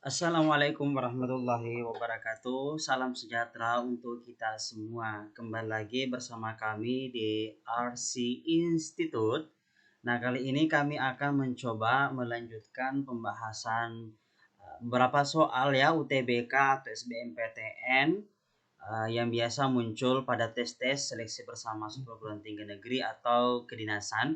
Assalamualaikum warahmatullahi wabarakatuh. Salam sejahtera untuk kita semua. Kembali lagi bersama kami di RC Institute. Nah, kali ini kami akan mencoba melanjutkan pembahasan beberapa soal ya UTBK atau SBMPTN yang biasa muncul pada tes-tes seleksi bersama perguruan tinggi negeri atau kedinasan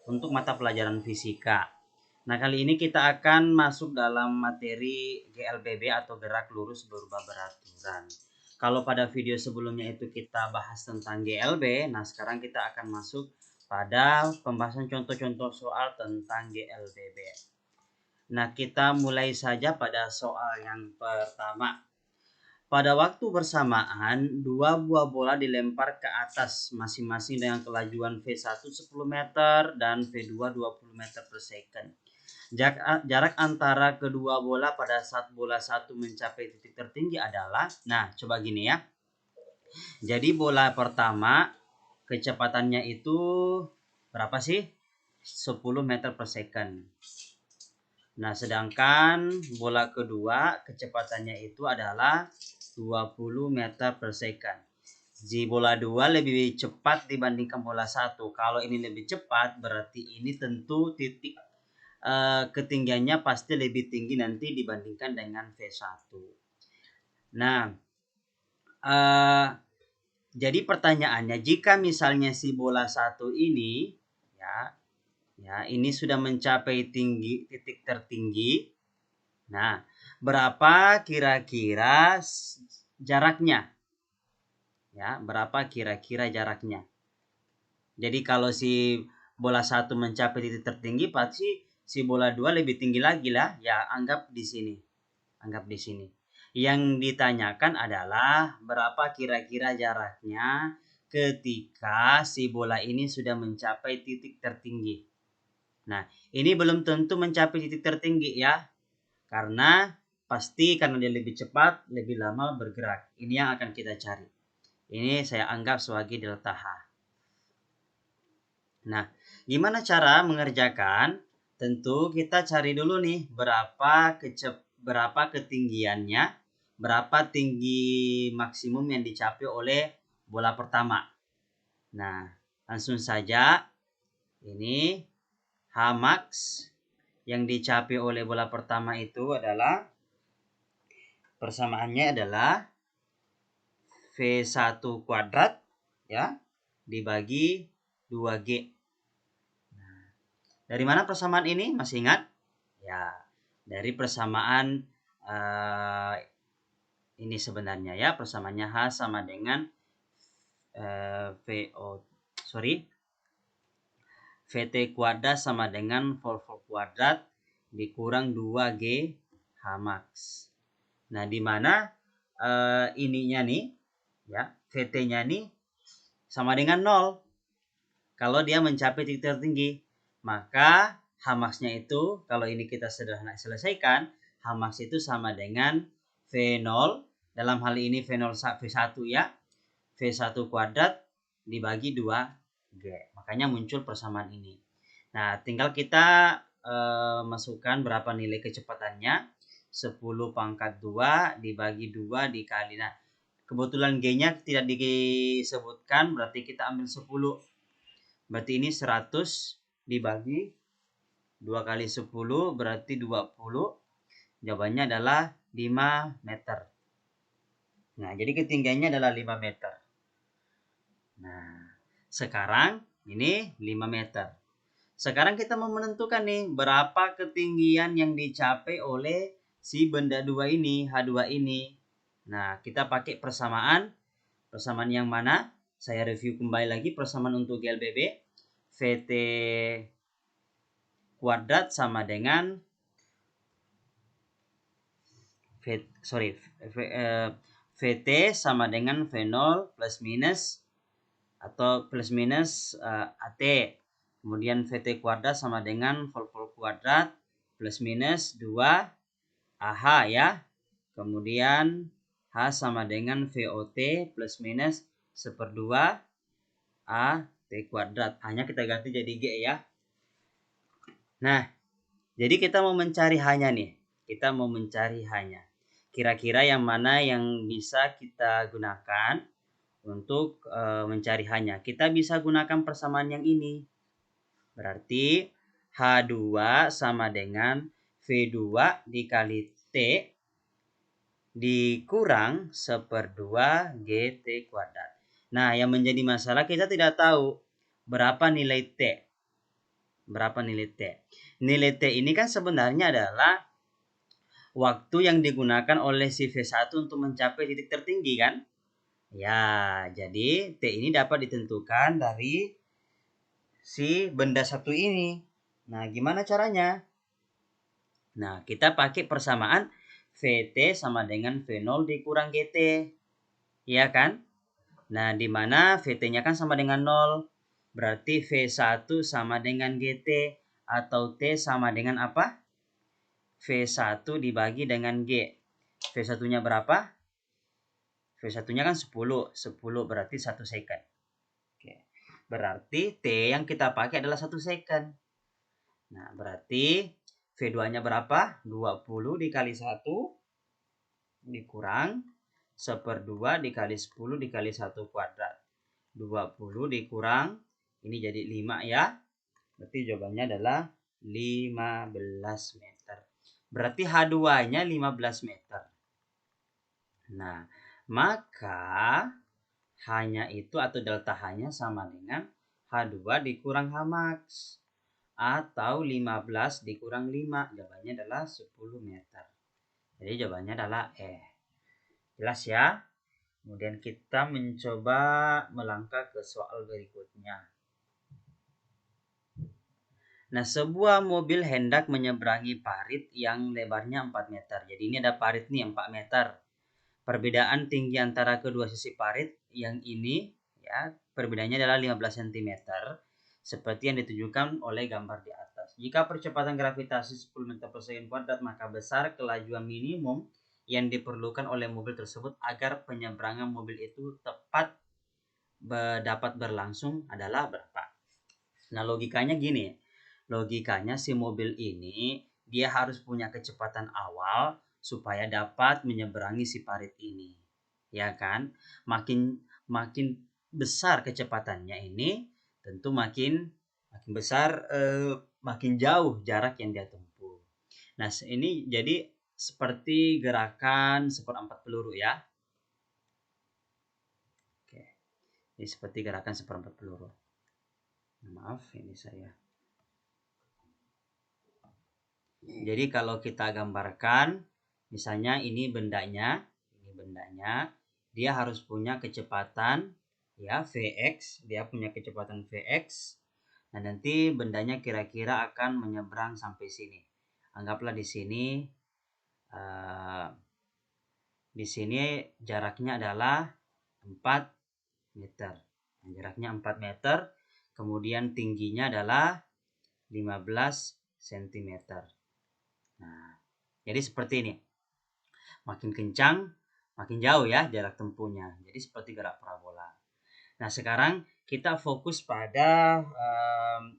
untuk mata pelajaran fisika. Nah, kali ini kita akan masuk dalam materi GLBB atau gerak lurus berubah beraturan. Kalau pada video sebelumnya itu kita bahas tentang GLB, nah sekarang kita akan masuk pada pembahasan contoh-contoh soal tentang GLBB. Nah, kita mulai saja pada soal yang pertama. Pada waktu bersamaan, dua buah bola dilempar ke atas masing-masing dengan kelajuan V1 10 meter dan V2 20 meter per second. Jarak antara kedua bola pada saat bola satu mencapai titik tertinggi adalah, nah coba gini ya. Jadi bola pertama kecepatannya itu berapa sih? 10 meter per second. Nah, sedangkan bola kedua kecepatannya itu adalah 20 meter per second. Jadi bola 2 lebih cepat dibandingkan bola 1. Kalau ini lebih cepat berarti ini tentu titik ketinggiannya pasti lebih tinggi nanti dibandingkan dengan V1. Nah, jadi pertanyaannya, jika misalnya si bola 1 ini ya ini sudah mencapai titik tertinggi. Nah, berapa kira-kira jaraknya? Ya, berapa kira-kira jaraknya? Jadi kalau si bola 1 mencapai titik tertinggi, pasti si bola 2 lebih tinggi lagi lah. Ya, anggap di sini. Yang ditanyakan adalah berapa kira-kira jaraknya ketika si bola ini sudah mencapai titik tertinggi. Nah, ini belum tentu mencapai titik tertinggi ya. Karena dia lebih cepat, lebih lama bergerak. Ini yang akan kita cari. Ini saya anggap sebagai delta H. Nah, gimana cara mengerjakan? Tentu kita cari dulu nih berapa ketinggiannya, berapa tinggi maksimum yang dicapai oleh bola pertama. Nah, langsung saja ini H max yang dicapai oleh bola pertama itu adalah persamaannya adalah V1 kuadrat ya dibagi 2G. Dari mana persamaan ini? Masih ingat? Ya, dari persamaan ini sebenarnya ya, persamaannya H sama dengan VT kuadrat sama dengan V kuadrat dikurang 2G H max. Nah, di mana ininya nih ya, VT-nya nih sama dengan 0. Kalau dia mencapai titik tertinggi, maka H max-nya itu kalau ini kita selesaikan, H max itu sama dengan V0, dalam hal ini V1 ya, V1 kuadrat dibagi 2G. Makanya muncul persamaan ini. Nah, tinggal kita masukkan berapa nilai kecepatannya. 10 pangkat 2 dibagi 2 dikali. Nah, kebetulan G-nya tidak disebutkan, berarti kita ambil 10. Berarti ini 100 dibagi 2 kali 10 berarti 20. Jawabannya adalah 5 meter. Nah, jadi ketinggiannya adalah 5 meter. Nah, sekarang ini 5 meter. Sekarang kita mau menentukan nih berapa ketinggian yang dicapai oleh si benda 2 ini, H2 ini. Nah, kita pakai persamaan. Persamaan yang mana? Saya review kembali lagi persamaan untuk GLBB. VT kuadrat sama dengan VT sama dengan V0 plus minus atau plus minus AT. Kemudian VT kuadrat sama dengan V kuadrat plus minus 2 AH ya. Kemudian H sama dengan VOT plus minus 1/2 AT kuadrat. Hanya kita ganti jadi G ya. Nah, jadi kita mau mencari H-nya nih. Kita mau mencari H-nya. Kira-kira yang mana yang bisa kita gunakan untuk mencari H-nya? Kita bisa gunakan persamaan yang ini. Berarti H2 sama dengan V2 dikali T dikurang 1/2 GT kuadrat. Nah, yang menjadi masalah kita tidak tahu berapa nilai T. Berapa nilai T? Nilai T ini kan sebenarnya adalah waktu yang digunakan oleh si V1 untuk mencapai titik tertinggi kan? Ya, jadi T ini dapat ditentukan dari si benda satu ini. Nah, gimana caranya? Nah, kita pakai persamaan VT sama dengan V0 dikurang GT. Iya kan? Nah, di mana VT-nya kan sama dengan 0. Berarti V1 sama dengan GT. Atau T sama dengan apa? V1 dibagi dengan G. V1-nya berapa? V1-nya kan 10. 10 berarti 1 second. Oke. Berarti T yang kita pakai adalah 1 second. Nah, berarti V2-nya berapa? 20 dikali 1 dikurang 1/2 dikali 10 dikali 1 kuadrat. 20 dikurang, ini jadi 5 ya. Berarti jawabannya adalah 15 meter. Berarti H2-nya 15 meter. Nah, maka H-nya itu atau delta H-nya sama dengan H2 dikurang H max. Atau 15 dikurang 5. Jawabannya adalah 10 meter. Jadi jawabannya adalah E. Jelas ya? Kemudian kita mencoba melangkah ke soal berikutnya. Nah, sebuah mobil hendak menyeberangi parit yang lebarnya 4 meter. Jadi ini ada parit nih 4 meter. Perbedaan tinggi antara kedua sisi parit yang ini ya, perbedaannya adalah 15 cm seperti yang ditunjukkan oleh gambar di atas. Jika percepatan gravitasi 10 meter per second kuadrat, maka besar kelajuan minimum yang diperlukan oleh mobil tersebut agar penyeberangan mobil itu tepat dapat berlangsung adalah berapa? Nah, logikanya gini. Logikanya si mobil ini dia harus punya kecepatan awal supaya dapat menyeberangi si parit ini. Ya kan? Makin makin besar kecepatannya ini, tentu makin besar makin jauh jarak yang dia tempuh. Nah, ini jadi seperti gerakan seperempat peluru ya. Oke. Ini seperti gerakan seperempat peluru. Maaf, ini saya. Jadi kalau kita gambarkan, misalnya ini bendanya, dia harus punya kecepatan ya Vx, dia punya kecepatan Vx. Nah, nanti bendanya kira-kira akan menyeberang sampai sini. Anggaplah di sini jaraknya adalah 4 meter. Nah, jaraknya 4 meter, kemudian tingginya adalah 15 cm. Nah, jadi seperti ini. Makin kencang, makin jauh ya jarak tempuhnya. Jadi seperti gerak parabola. Nah, sekarang kita fokus pada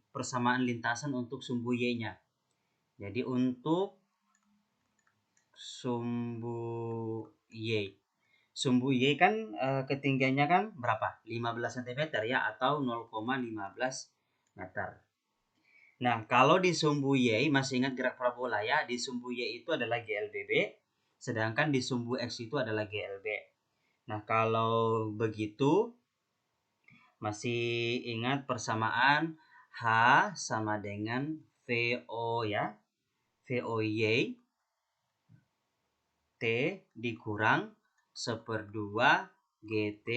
persamaan lintasan untuk sumbu Y-nya. Jadi untuk sumbu Y. Sumbu Y kan ketinggiannya kan berapa? 15 cm ya, atau 0,15 meter. Nah, kalau di sumbu Y, masih ingat gerak parabola ya, di sumbu Y itu adalah GLBB, sedangkan di sumbu X itu adalah GLB. Nah, kalau begitu, masih ingat persamaan H sama dengan VO ya, VOY, T dikurang 1/2 GT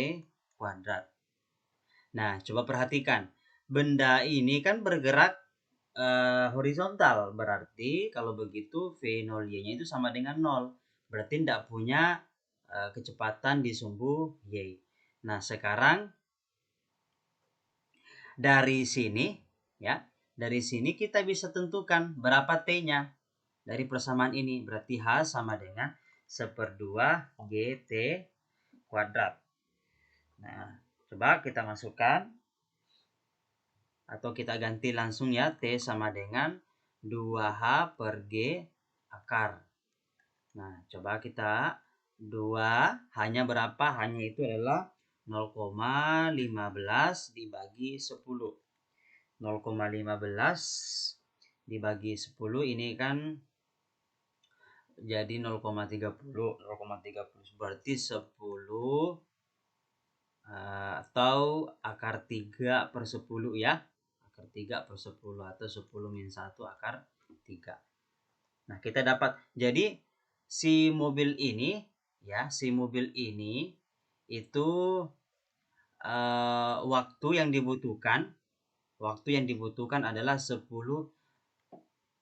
kuadrat. Nah, coba perhatikan, benda ini kan bergerak horizontal, berarti kalau begitu V0Y-nya itu sama dengan 0. Berarti tidak punya kecepatan di sumbu Y. Nah, sekarang dari sini ya, dari sini kita bisa tentukan berapa T-nya dari persamaan ini. Berarti H sama dengan 1/2 GT kuadrat. Nah, coba kita masukkan atau kita ganti langsung ya, T sama dengan 2H per G akar. Nah, coba kita 2 hanya berapa? Hanya itu adalah 0,15 dibagi 10. 0,15 dibagi 10 ini kan jadi 0,30. 0,30 berarti 10 atau akar 3 per 10 ya. Akar 3 per 10 atau 10 min 1 akar 3. Nah, kita dapat. Jadi si mobil ini ya, si mobil ini itu waktu yang dibutuhkan adalah 10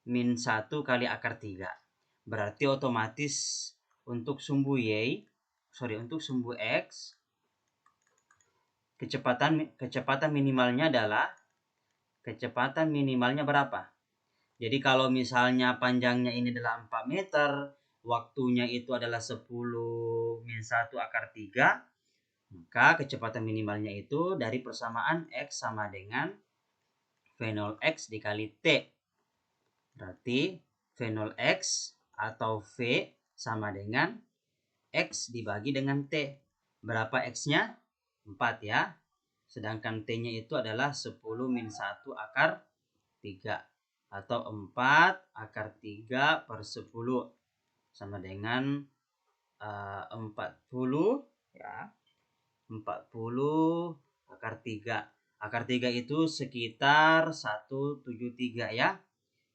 min 1 kali akar 3. Berarti otomatis untuk sumbu untuk sumbu X kecepatan minimalnya berapa? Jadi kalau misalnya panjangnya ini adalah 4 meter, waktunya itu adalah 10 min 1 akar 3, maka kecepatan minimalnya itu dari persamaan X sama dengan V0 X dikali T. Berarti V0 X atau V sama dengan X dibagi dengan T. Berapa X-nya? 4 ya. Sedangkan T-nya itu adalah 10 min 1 akar 3. Atau 4 akar 3 per 10. Sama dengan 40 ya. 40 akar 3. Akar 3 itu sekitar 173 ya.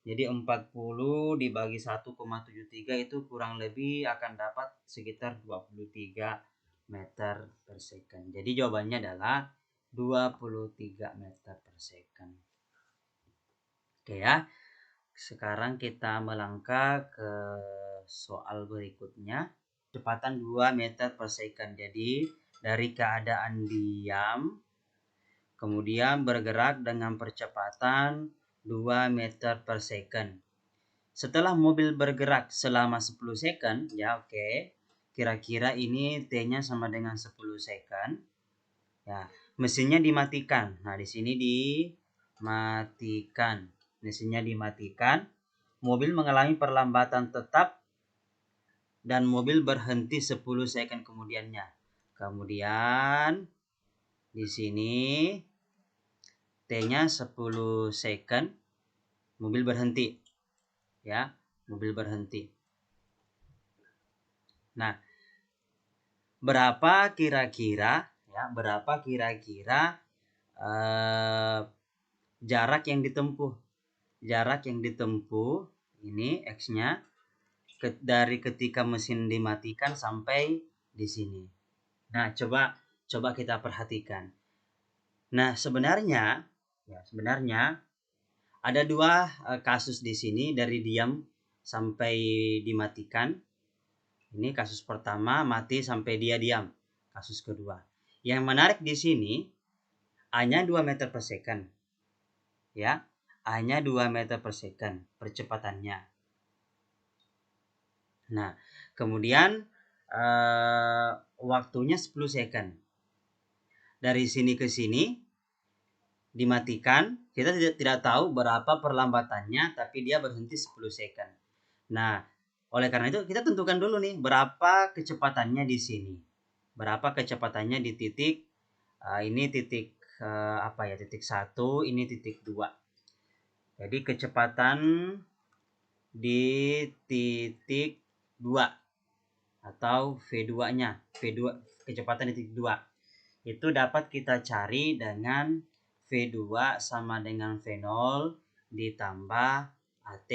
Jadi 40 dibagi 1,73 itu kurang lebih akan dapat sekitar 23 meter per second. Jadi jawabannya adalah 23 meter per second. Oke ya. Sekarang kita melangkah ke soal berikutnya. Kecepatan 2 meter per second. Jadi dari keadaan diam kemudian bergerak dengan percepatan 2 meter per second. Setelah mobil bergerak selama 10 second, ya oke. Kira-kira ini T-nya sama dengan 10 second. Ya, mesinnya dimatikan. Nah, di sini dimatikan. Mesinnya dimatikan. Mobil mengalami perlambatan tetap dan mobil berhenti 10 second kemudiannya. Kemudian di sini T-nya 10 second, mobil berhenti. Ya, mobil berhenti. Nah, berapa kira-kira jarak yang ditempuh? Jarak yang ditempuh ini X-nya dari ketika mesin dimatikan sampai di sini. Nah, coba kita perhatikan. Nah, sebenarnya ada 2 kasus di sini dari diam sampai dimatikan. Ini kasus pertama, mati sampai dia diam. Kasus kedua. Yang menarik di sini hanya 2 meter per second. Ya, hanya 2 meter per second percepatannya. Nah, kemudian waktunya 10 second. Dari sini ke sini dimatikan, kita tidak tahu berapa perlambatannya, tapi dia berhenti 10 second. Nah, oleh karena itu kita tentukan dulu nih berapa kecepatannya di sini. Berapa kecepatannya di titik ini titik titik 1, ini titik 2. Jadi kecepatan di titik 2 atau V2-nya, kecepatan di titik 2. Itu dapat kita cari dengan V2 sama dengan V0 ditambah AT.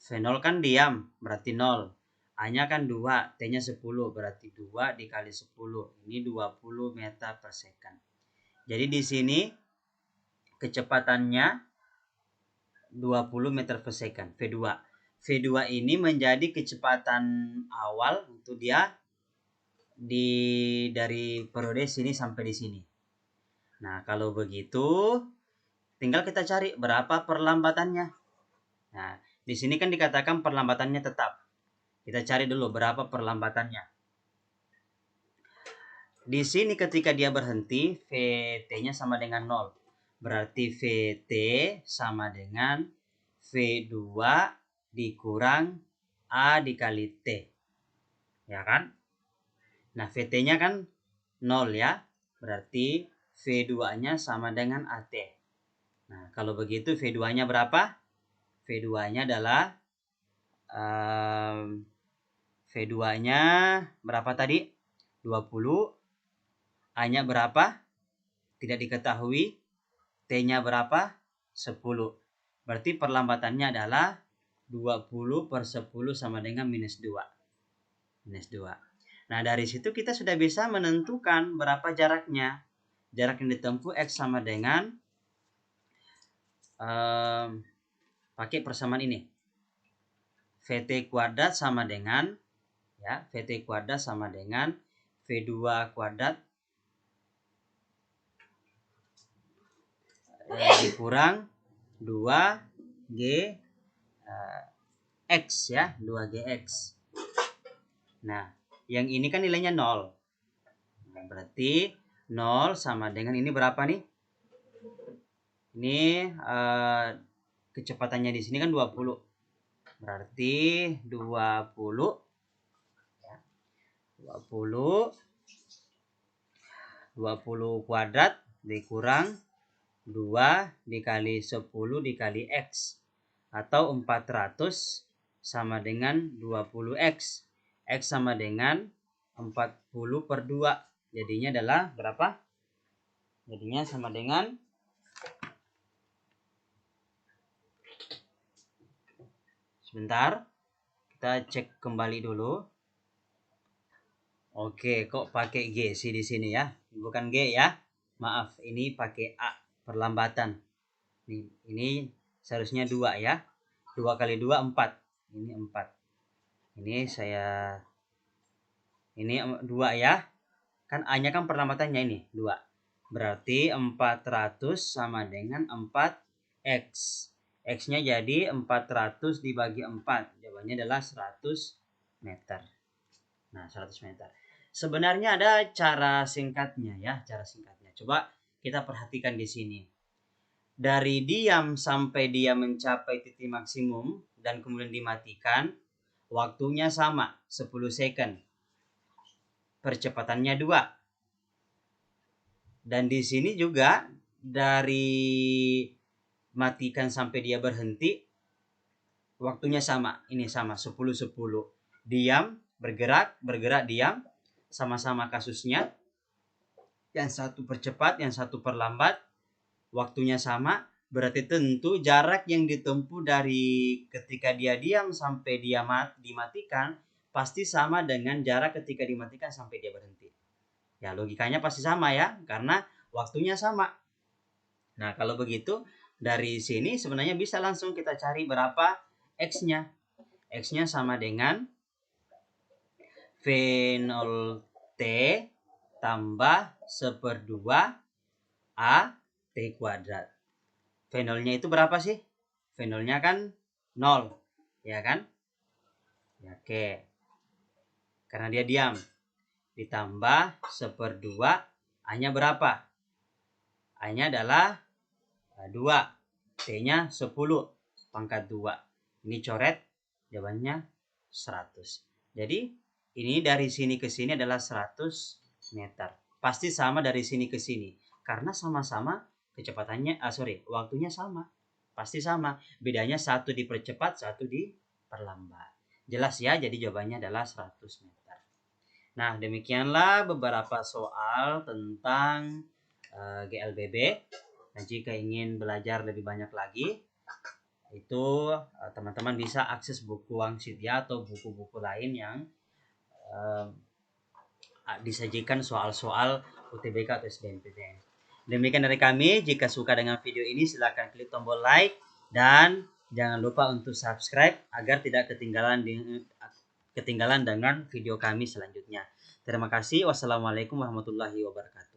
V0 kan diam, berarti 0. A-nya kan 2, T-nya 10, berarti 2 dikali 10. Ini 20 meter per second. Jadi di sini kecepatannya 20 meter per second, V2. V2 ini menjadi kecepatan awal untuk dia dari periode sini sampai di sini. Nah, kalau begitu tinggal kita cari berapa perlambatannya. Nah, di sini kan dikatakan perlambatannya tetap. Kita cari dulu berapa perlambatannya. Di sini ketika dia berhenti, VT-nya sama dengan 0. Berarti VT sama dengan V2 dikurang A dikali T. Ya kan? Nah, VT-nya kan 0 ya. Berarti V2-nya sama dengan AT. Nah, kalau begitu V2-nya berapa? V2-nya adalah V2-nya berapa tadi? 20. A-nya berapa? Tidak diketahui. T-nya berapa? 10. Berarti perlambatannya adalah 20 per 10 sama dengan minus 2. Minus 2. Nah, dari situ kita sudah bisa menentukan berapa jaraknya. Jarak yang ditempuh X sama dengan pakai persamaan ini. VT kuadrat sama dengan ya, VT kuadrat sama dengan V2 kuadrat dikurang 2G X ya, 2GX. Nah, yang ini kan nilainya 0. Nah, berarti 0 sama dengan ini berapa nih? Ini kecepatannya di sini kan 20. Berarti 20 ya. 20 kuadrat dikurang 2 dikali 10 dikali X. Atau 400 sama dengan 20X. X sama dengan 40 per 2. Jadinya adalah berapa? Jadinya sama dengan sebentar. Kita cek kembali dulu. Oke, kok pakai G sih di sini ya? Bukan G ya. Maaf, ini pakai A, perlambatan. Ini seharusnya 2 ya. 2 kali 2 4. Ini 4. Ini 2 ya. Kan A-nya kan perlambatannya ini 2. Berarti 400 sama dengan 4X. X-nya jadi 400 dibagi 4. Jawabannya adalah 100 meter. Nah, 100 meter. Sebenarnya ada cara singkatnya ya, cara singkatnya. Coba kita perhatikan di sini. Dari diam sampai dia mencapai titik maksimum dan kemudian dimatikan, waktunya sama, 10 second. Percepatannya 2. Dan di sini juga dari matikan sampai dia berhenti, waktunya sama. Ini sama, 10-10. Diam, bergerak, diam. Sama-sama kasusnya. Yang satu percepat, yang satu perlambat. Waktunya sama. Berarti tentu jarak yang ditempuh dari ketika dia diam sampai dia dimatikan pasti sama dengan jarak ketika dimatikan sampai dia berhenti. Ya, logikanya pasti sama ya, karena waktunya sama. Nah, kalau begitu dari sini sebenarnya bisa langsung kita cari berapa X-nya. X-nya sama dengan V0T tambah 1/2 A/T kuadrat. V0-nya itu berapa sih? V0-nya kan 0, ya kan? Ya, oke. Karena dia diam. Ditambah 1/2, A-nya berapa? A-nya adalah 2. T-nya 10 pangkat 2. Ini coret, jawabannya 100. Jadi, ini dari sini ke sini adalah 100 meter. Pasti sama dari sini ke sini. Karena sama-sama kecepatannya, waktunya sama. Pasti sama. Bedanya satu dipercepat, satu diperlambat. Jelas ya, jadi jawabannya adalah 100 meter. Nah, demikianlah beberapa soal tentang GLBB. Nah, jika ingin belajar lebih banyak lagi, itu teman-teman bisa akses buku Wang Sitya atau buku-buku lain yang disajikan soal-soal UTBK atau SBMPTN. Demikian dari kami. Jika suka dengan video ini, silakan klik tombol like dan jangan lupa untuk subscribe agar tidak ketinggalan dengan video kami selanjutnya. Terima kasih. Wassalamualaikum warahmatullahi wabarakatuh.